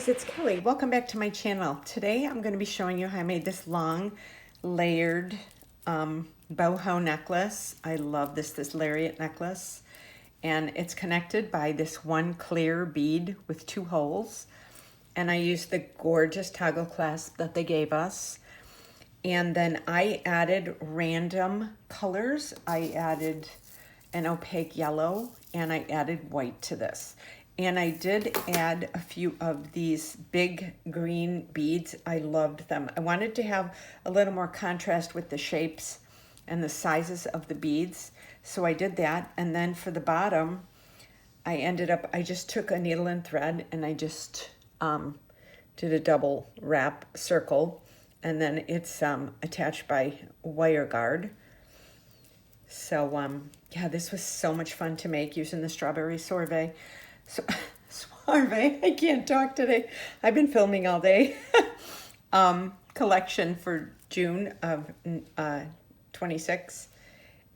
It's Kelly. Welcome back to my channel. Today I'm going to be showing you how I made this long layered boho necklace. I love this lariat necklace, and it's connected by this one clear bead with 2 holes, and I used the gorgeous toggle clasp that they gave us. And then I added random colors. I added an opaque yellow and I added white to this. And I did add a few of these big green beads. I loved them. I wanted to have a little more contrast with the shapes and the sizes of the beads. So I did that. And then for the bottom, I just took a needle and thread and I just did a double wrap circle. And then it's attached by wire guard. So yeah, this was so much fun to make using the strawberry soiree. Soiree, I can't talk today. I've been filming all day. Collection for June of 26.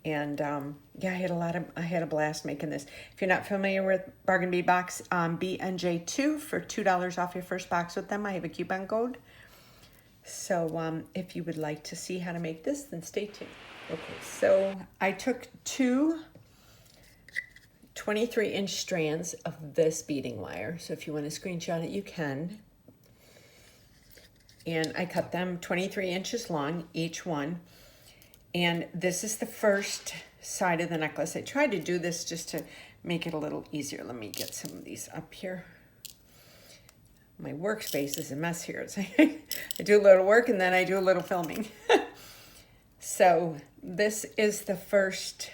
And yeah, I had a blast making this. If you're not familiar with Bargain Bead Box, BNJ2 for $2 off your first box with them. I have a coupon code. So if you would like to see how to make this, then stay tuned. Okay, so I took 2 23-inch strands of this beading wire. So if you want to screenshot it, you can. And I cut them 23 inches long, each one. And this is the first side of the necklace. I tried to do this just to make it a little easier. Let me get some of these up here. My workspace is a mess here. It's like I do a little work and then I do a little filming. So this is the first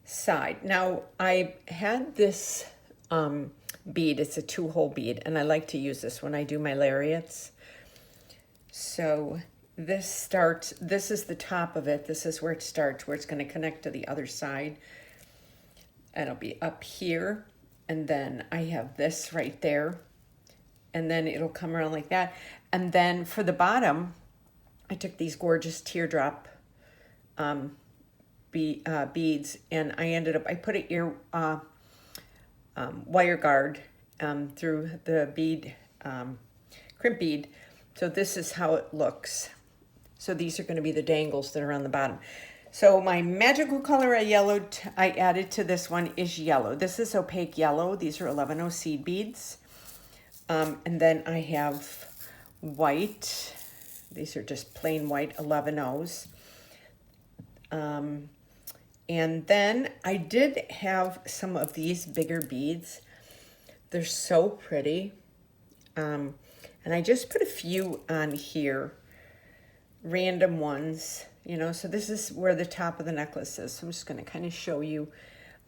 side. Now I had this bead. It's a 2-hole bead, and I like to use this when I do my lariats. So this is the top of it. This is where it starts, where it's going to connect to the other side. And it'll be up here, and then I have this right there, and then it'll come around like that. And then for the bottom, I took these gorgeous teardrop beads, and I put an ear wire guard through the bead, crimp bead. So this is how it looks. So these are going to be the dangles that are on the bottom. So my magical color I added to this one is yellow. This is opaque yellow. These are 11-0 seed beads. And then I have white. These are just plain white 11-0s. And then I did have some of these bigger beads. They're so pretty. And I just put a few on here, random ones, you know, so this is where the top of the necklace is. So I'm just going to kind of show you.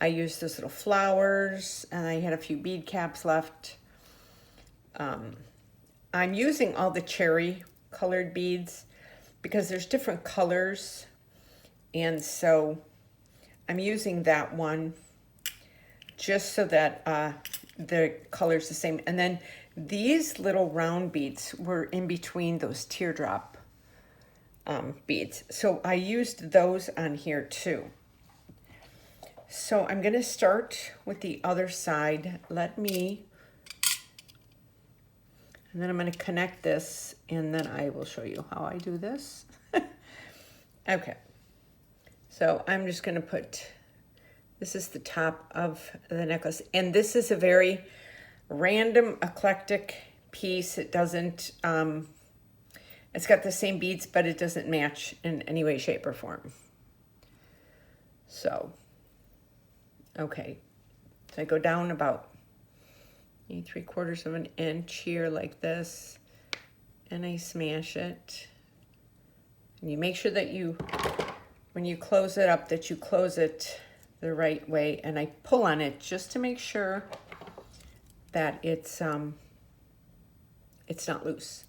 I used those little flowers, and I had a few bead caps left. I'm using all the cherry colored beads because there's different colors, and so I'm using that one just so that the color's the same. And then these little round beads were in between those teardrop beads. So I used those on here too. So I'm going to start with the other side. And then I'm going to connect this, and then I will show you how I do this. Okay. So I'm just going to put, this is the top of the necklace, and this is a very random, eclectic piece. It doesn't, it's got the same beads, but it doesn't match in any way, shape, or form. So, okay. So I go down about 3/4 of an inch here like this, and I smash it. And you make sure that when you close it up, that you close it the right way, and I pull on it just to make sure that it's not loose.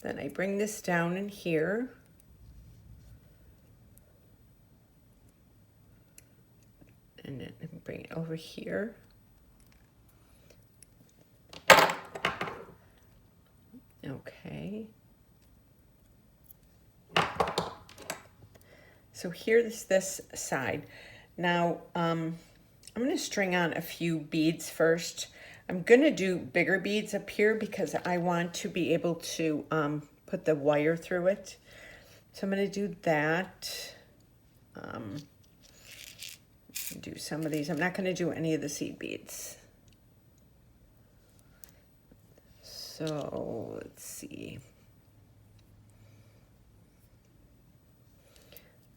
Then I bring this down in here, and then bring it over here. Okay. So here's this side. Now, I'm going to string on a few beads first. I'm going to do bigger beads up here because I want to be able to put the wire through it. So I'm going to do that. Do some of these. I'm not going to do any of the seed beads. So let's see.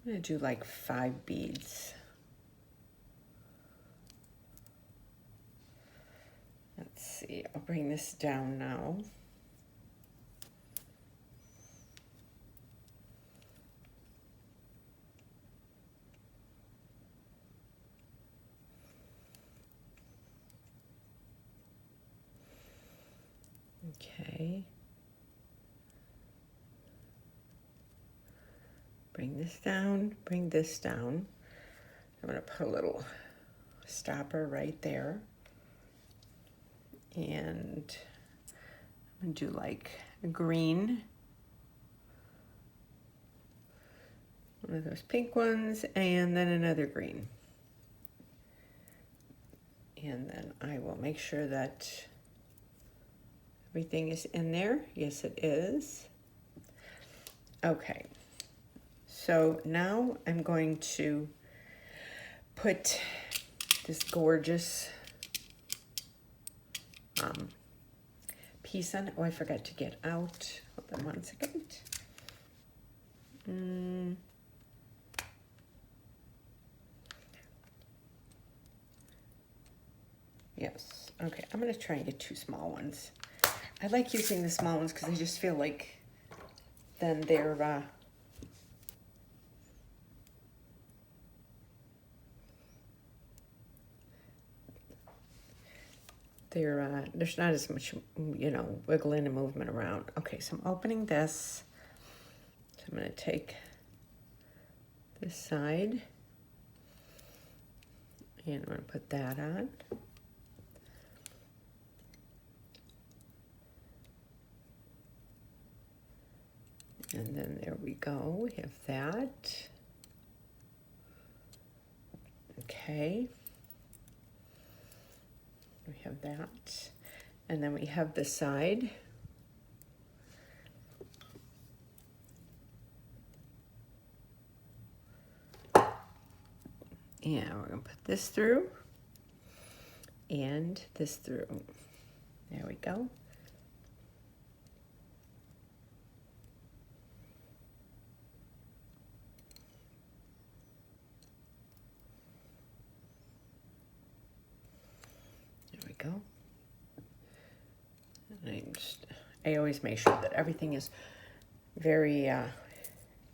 I'm going to do like 5 beads. Let's see. I'll bring this down now. Okay. Bring this down, bring this down. I'm going to put a little stopper right there. And I'm going to do like a green. One of those pink ones, and then another green. And then I will make sure that everything is in there. Yes, it is. Okay. So now I'm going to put this gorgeous piece on. Oh, I forgot to get out. Hold on one second. Yes. Okay, I'm going to try and get 2 small ones. I like using the small ones because I just feel like then they're there's not as much, you know, wiggling and movement around. Okay, so I'm opening this. So I'm going to take this side and I'm going to put that on. And then there we go, we have that. Okay. We have that. And then we have the side. And we're gonna put this through and this through. There we go. Go. And I always make sure that everything is very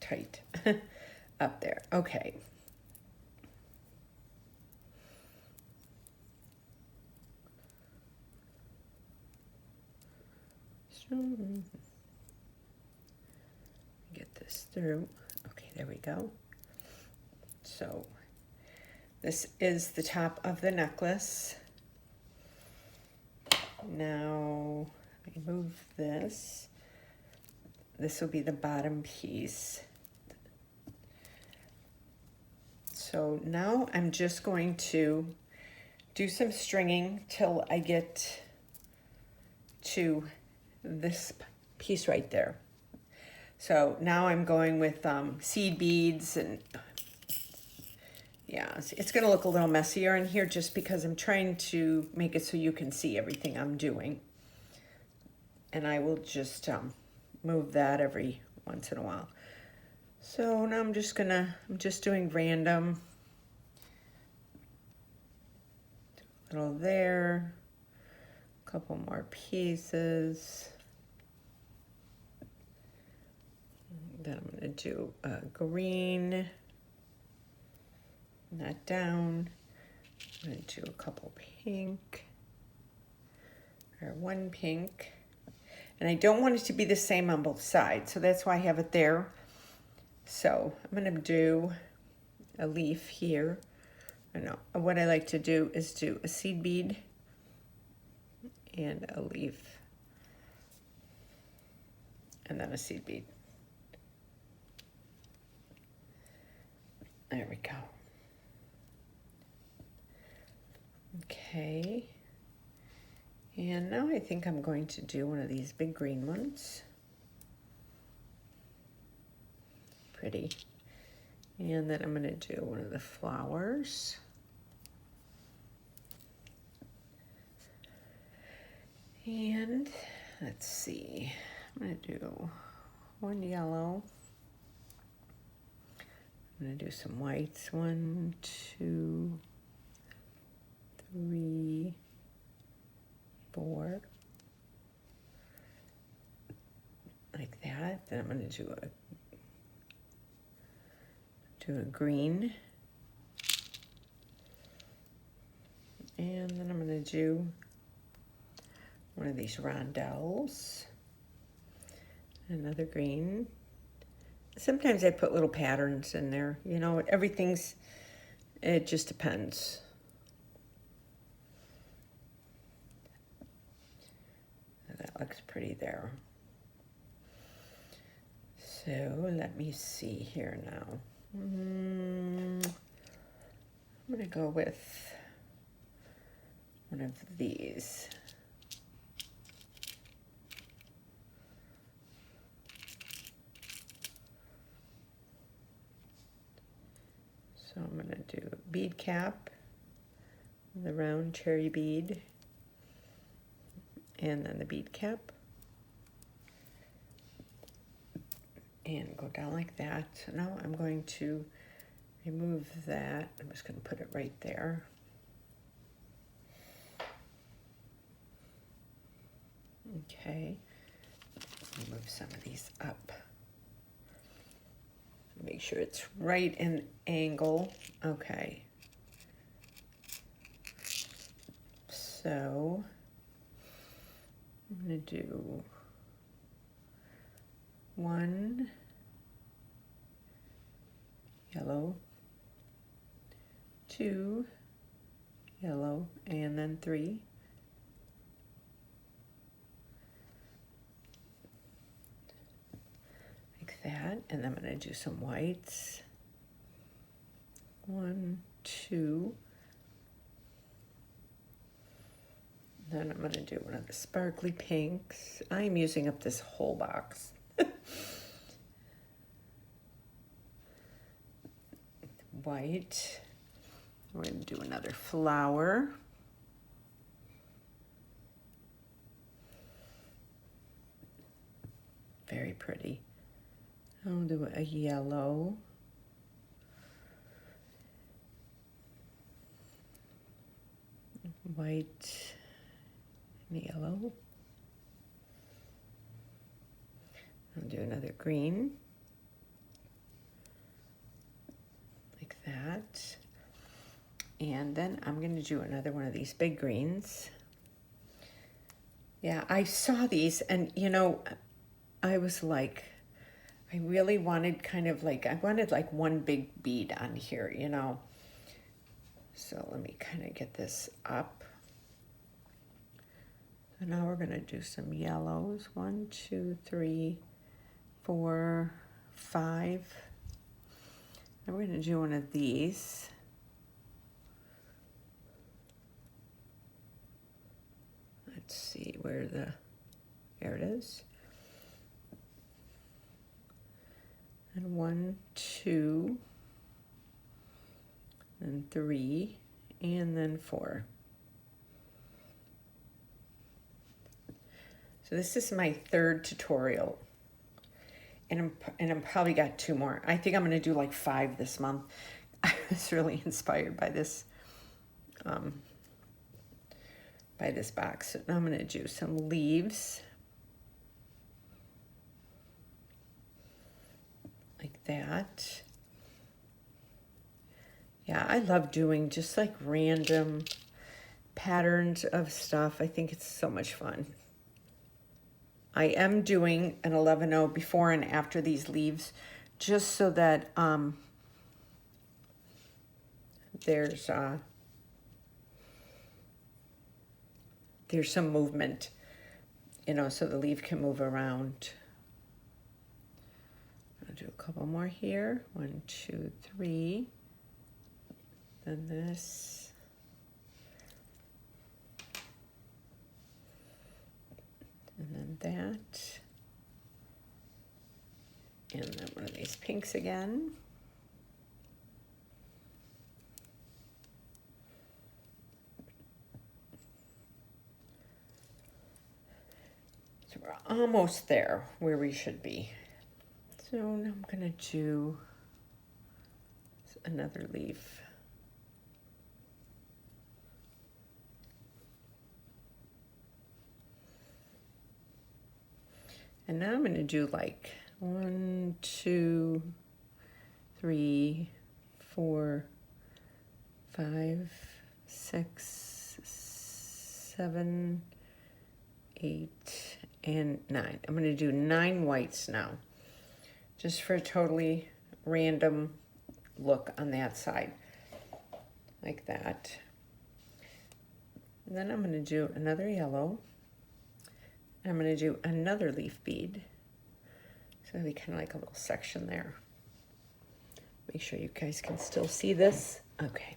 tight up there. Okay. So get this through. Okay, there we go. So this is the top of the necklace. Now I move this. This will be the bottom piece. So now I'm just going to do some stringing till I get to this piece right there. So now I'm going with seed beads, and yeah, it's going to look a little messier in here just because I'm trying to make it so you can see everything I'm doing. And I will just move that every once in a while. So now I'm just doing random. A little there, a couple more pieces. Then I'm going to do a green. That down. I'm going to do a couple pink, or 1 pink. And I don't want it to be the same on both sides, so that's why I have it there. So I'm going to do a leaf here. I know what I like to do is do a seed bead and a leaf. and then a seed bead. There we go. Okay. And now I think I'm going to do one of these big green ones. Pretty. And then I'm going to do one of the flowers. And let's see, I'm going to do one yellow. I'm going to do some whites. 1, 2, 3, 4. Like that. Then I'm going to do a green. And then I'm going to do one of these rondelles. Another green. Sometimes I put little patterns in there. You know, it just depends. That looks pretty there. So let me see here now. I'm going to go with one of these. So I'm going to do a bead cap, the round cherry bead, and then the bead cap. And go down like that. So now I'm going to remove that. I'm just going to put it right there. Okay. Move some of these up. Make sure it's right in angle. Okay. So I'm going to do one yellow, 2 yellow, and then 3. Like that. And I'm going to do some whites. 1, 2. Then I'm going to do one of the sparkly pinks. I'm using up this whole box. White. We're going to do another flower. Very pretty. I'll do a yellow. White and yellow. I'll do another green. Like that. And then I'm going to do another one of these big greens. Yeah, I saw these and, you know, I was like, I really wanted I wanted like one big bead on here, you know. So let me kind of get this up. So now we're going to do some yellows. 1, 2, 3, 4, 5. And we're going to do one of these. Let's see there it is. And 1, 2, and 3, and then 4. So this is my 3rd tutorial, and I'm probably got 2 more. I think I'm going to do like 5 this month. I was really inspired by this box. So now I'm going to do some leaves like that. Yeah, I love doing just like random patterns of stuff. I think it's so much fun. I am doing an 11-0 before and after these leaves, just so that there's some movement, you know, so the leaf can move around. couple more here. 1, 2, 3. Then this. And then that. And then one of these pinks again. So we're almost there where we should be. So now I'm going to do another leaf. And now I'm going to do like 1, 2, 3, 4, 5, 6, 7, 8, and 9. I'm going to do 9 whites now, just for a totally random look on that side, like that. And then I'm going to do another yellow. I'm going to do another leaf bead. So it'll be kind of like a little section there. Make sure you guys can still see this. Okay.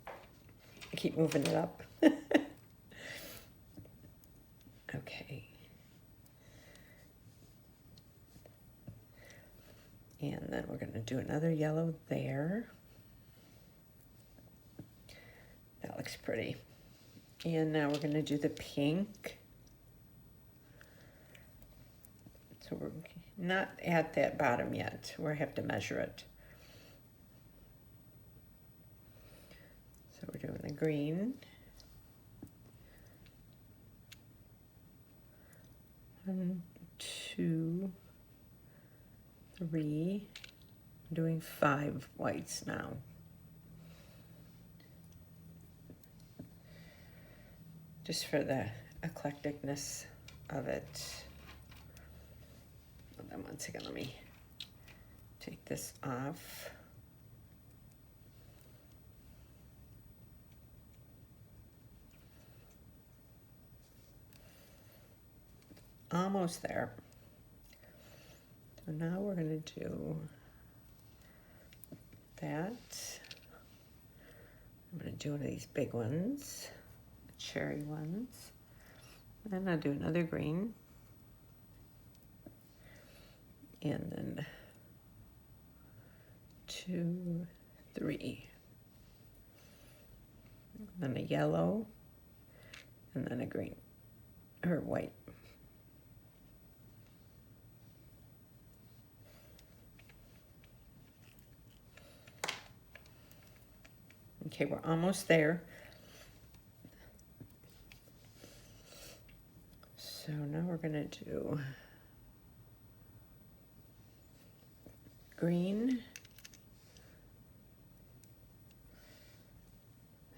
I keep moving it up. Okay. And then we're going to do another yellow there. That looks pretty. And now we're going to do the pink. So we're not at that bottom yet. We have to measure it. So we're doing the green. 1, 2, 3. I'm doing 5 whites now. Just for the eclecticness of it. Hold on one second, let me take this off. Almost there. So now we're going to do that. I'm going to do one of these big ones, the cherry ones. And I'll do another green. And then 2, 3. Then a yellow, and then a green, or white. Okay, we're almost there. So now we're going to do green,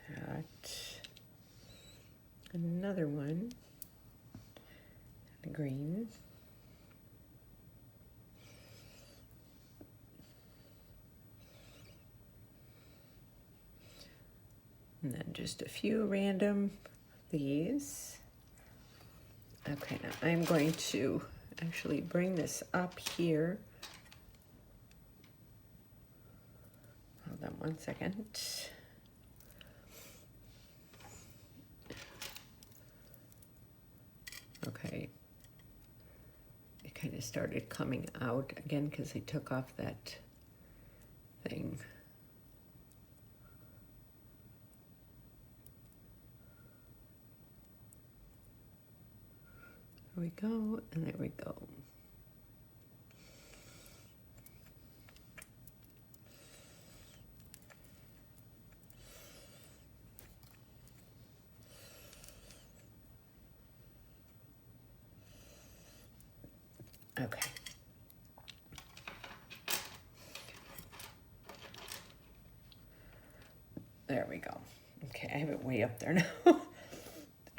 that, another one, green, and then just a few random these. Okay, now I'm going to actually bring this up here. Hold on one second. Okay. It kind of started coming out again because I took off that thing. There we go, and there we go. Okay. There we go. Okay, I have it way up there now.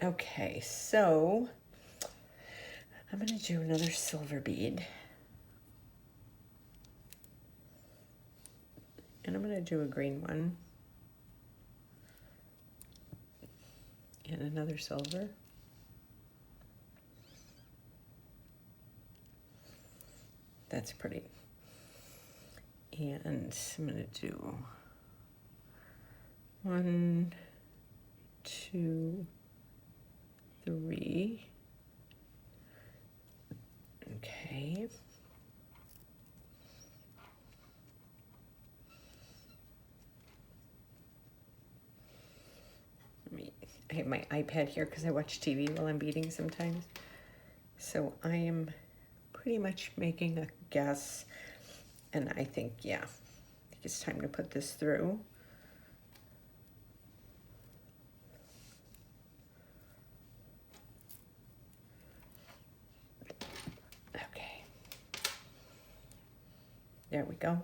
Okay, so I'm going to do another silver bead. And I'm going to do a green one. And another silver. That's pretty. And I'm going to do 1, 2, 3. Okay. I have my iPad here because I watch TV while I'm beading sometimes. So I am pretty much making a guess. And I think, yeah, I think it's time to put this through. Okay. There we go.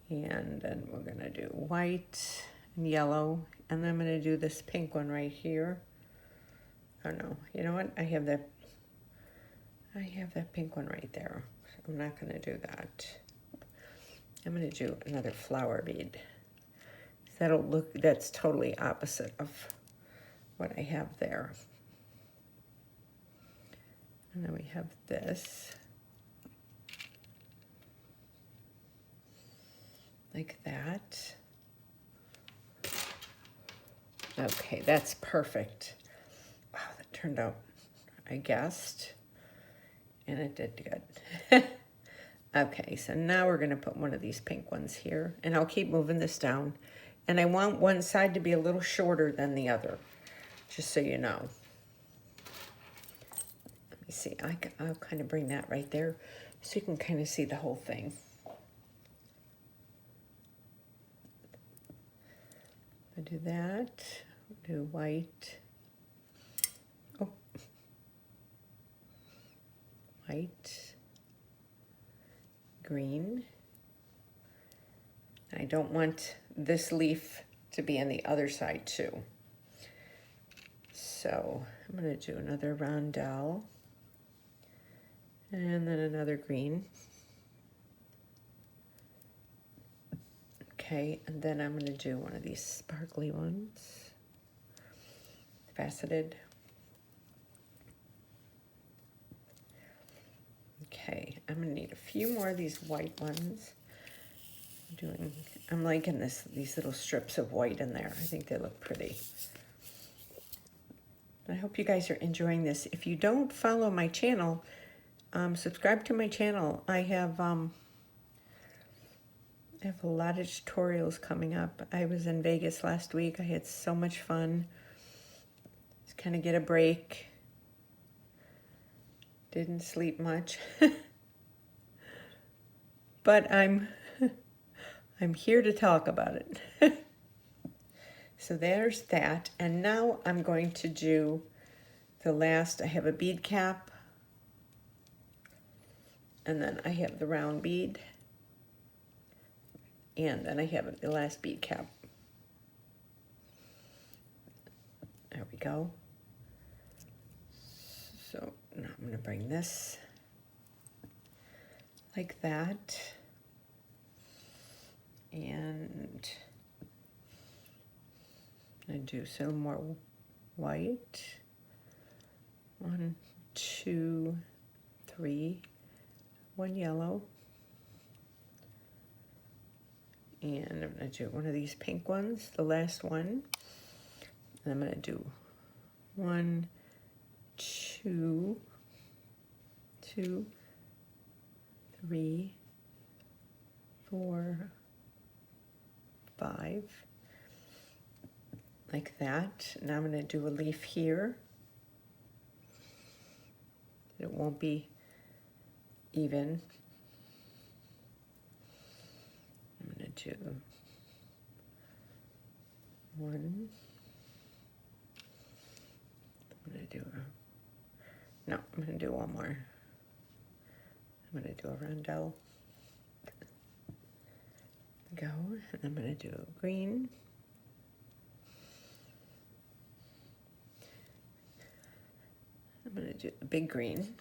And then we're gonna do white and yellow, and then I'm gonna do this pink one right here. Oh no, you know what? I have that pink one right there. I'm not gonna do that. I'm gonna do another flower bead. That's totally opposite of what I have there. And then we have this. Like that. Okay, that's perfect. Wow, that turned out, I guessed, and it did good. Okay, so now we're gonna put one of these pink ones here, and I'll keep moving this down. And I want one side to be a little shorter than the other, just so you know. Let me see, I'll kind of bring that right there so you can kind of see the whole thing. I do that, do white, oh, white, green. I don't want this leaf to be on the other side too. So I'm gonna do another rondelle and then another green. Okay, and then I'm gonna do one of these sparkly ones, faceted. Okay, I'm gonna need a few more of these white ones. I'm liking these little strips of white in there. I think they look pretty. I hope you guys are enjoying this. If you don't follow my channel, subscribe to my channel. I have a lot of tutorials coming up. I was in Vegas last week. I had so much fun. Just kind of get a break. Didn't sleep much. But I'm here to talk about it. So there's that. And now I'm going to do the last. I have a bead cap. And then I have the round bead. And then I have the last bead cap. There we go. So now I'm going to bring this like that. And I do some more white. 1, 2, 3. 1 yellow. And I'm going to do one of these pink ones, the last one. And I'm going to do 1, 2, 2, 3, 4, 5. Like that. Now I'm going to do a leaf here. It won't be even. I'm going to do 1. I'm going to do no, I'm going to do one more. I'm going to do a rondelle. Go, and I'm going to do a green. I'm going to do the big green.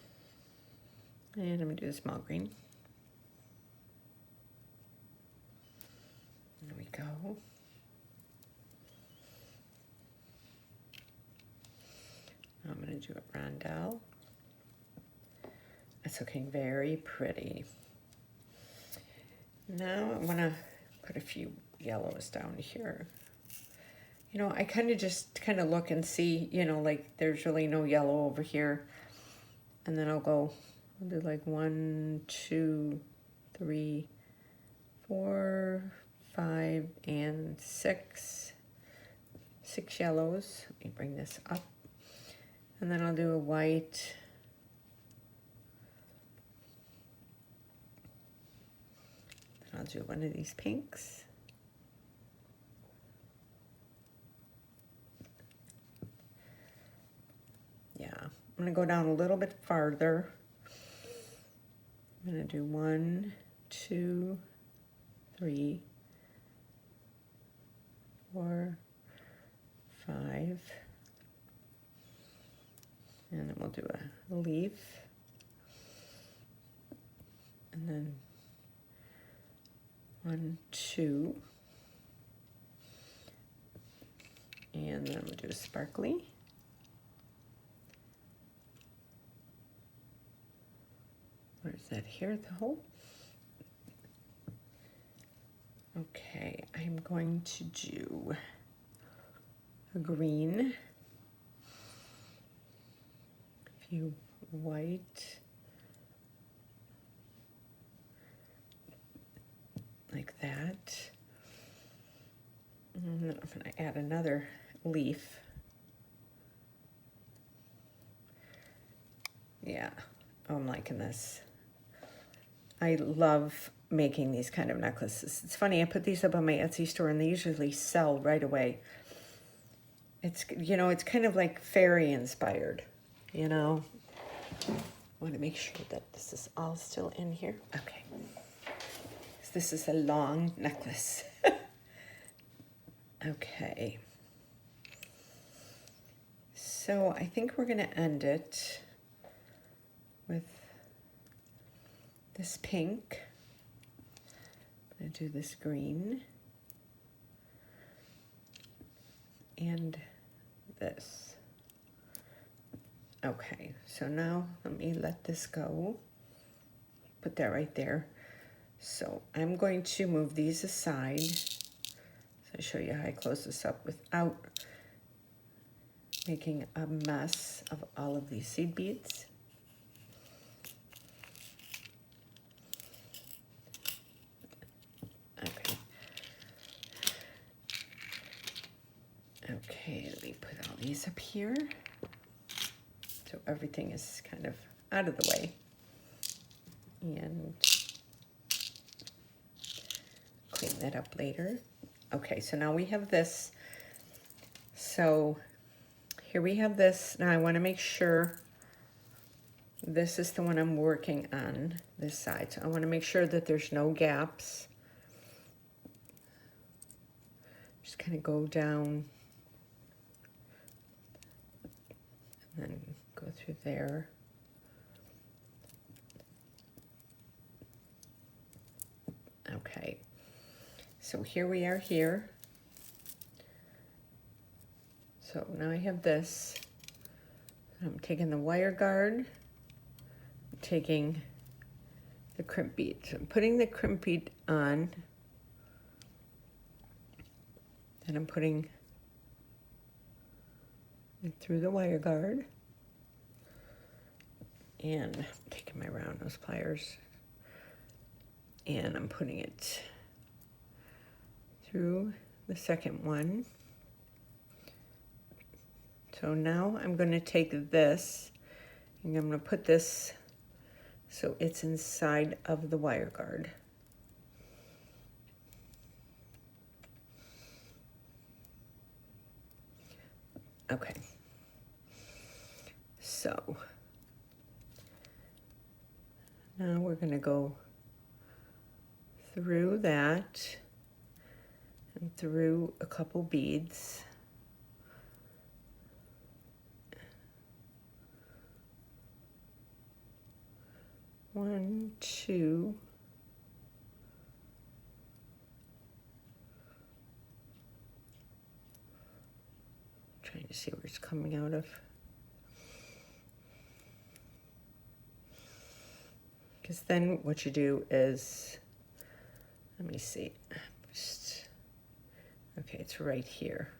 And I'm going to do the small green. There we go. I'm going to do a rondelle. It's looking very pretty. Now I want to put a few yellows down here. You know, I just look and see, you know, like there's really no yellow over here. And then I'll do like 1, 2, 3, 4, 5, and 6. 6 yellows. Let me bring this up. And then I'll do a white. Then I'll do one of these pinks. Yeah, I'm gonna go down a little bit farther. I'm gonna do 1, 2, 3, 4, 5, and then we'll do a leaf, and then 1, 2, and then we'll do a sparkly. Where's that here, the hole? Okay, I'm going to do a green, a few white, like that. And then I'm going to add another leaf. Yeah, oh, I'm liking this. I love making these kind of necklaces. It's funny, I put these up on my Etsy store and they usually sell right away. It's, you know, it's kind of like fairy inspired, you know. I want to make sure that this is all still in here. Okay. So this is a long necklace. Okay. So I think we're going to end it with this pink. I'm going to do this green. And this. Okay, so now let me let this go. Put that right there. So I'm going to move these aside. So I'll show you how I close this up without making a mess of all of these seed beads. Okay. Okay, let me put all these up here. So everything is kind of out of the way. And clean that up later. Okay, so now we have this. So here we have this. Now I want to make sure this is the one I'm working on, this side. So I want to make sure that there's no gaps. Just kind of go down and then go through there. Okay, so here we are here. So now I have this. I'm taking the wire guard, I'm taking the crimp bead. So I'm putting the crimp bead on, and I'm putting it through the wire guard, and I'm taking my round nose pliers, and I'm putting it through the second one. So now I'm going to take this and I'm going to put this so it's inside of the wire guard. Okay. So now we're going to go through that and through a couple beads. One, two. Trying to see where it's coming out of. Because then what you do is, let me see, okay, it's right here.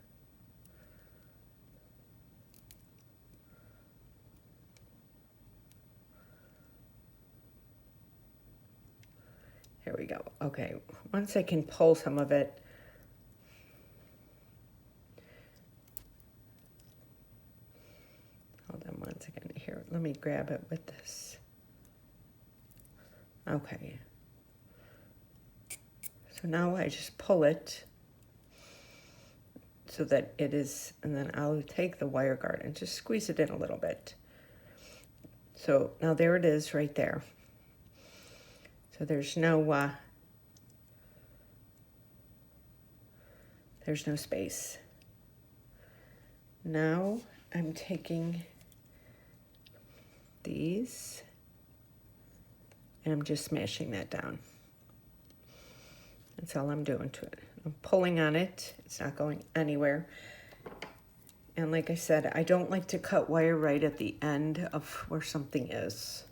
Here we go. Okay, once I can pull some of it, hold on one second here. Let me grab it with this. Okay. So now I just pull it so that it is, and then I'll take the wire guard and just squeeze it in a little bit. So now there it is right there. So there's no space. Now I'm taking these and I'm just smashing that down. That's all I'm doing to it. I'm pulling on it. It's not going anywhere. And like I said, I don't like to cut wire right at the end of where something is.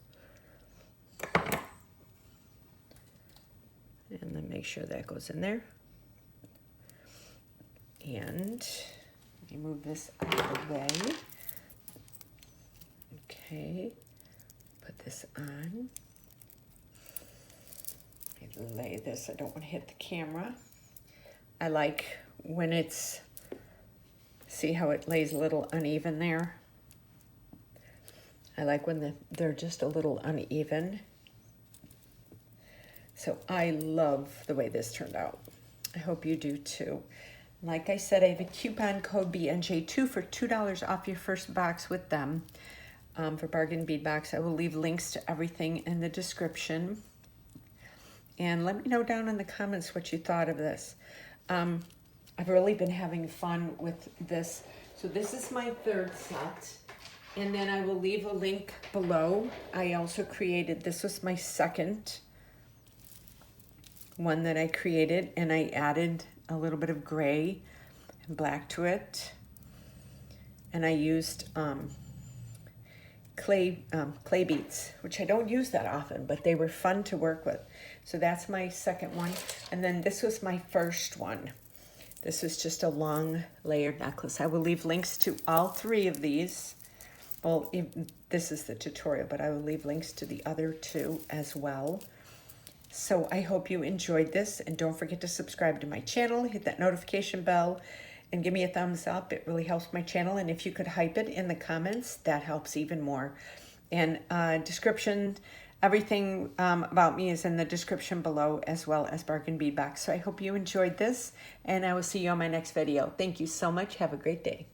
And then make sure that goes in there. And let me move this out of the way. Okay, put this on. Lay this, I don't want to hit the camera. I like when it's, see how it lays a little uneven there? I like when they're just a little uneven. So I love the way this turned out. I hope you do too. Like I said, I have a coupon code BNJ2 for $2 off your first box with them for Bargain Bead Box. I will leave links to everything in the description. And let me know down in the comments what you thought of this. I've really been having fun with this. So this is my third set. And then I will leave a link below. I also created, this was my second one that I created. And I added a little bit of gray and black to it. And I used clay beads, which I don't use that often, but they were fun to work with. So that's my second one. And then this was my first one. This was just a long layered necklace. I will leave links to all three of these. Well, this is the tutorial, but I will leave links to the other two as well. So I hope you enjoyed this, and don't forget to subscribe to my channel, hit that notification bell, and give me a thumbs up. It really helps my channel. And if you could hype it in the comments, that helps even more. And description, everything about me is in the description below, as well as Bargain Bead Box. So I hope you enjoyed this, and I will see you on my next video. Thank you so much. Have a great day.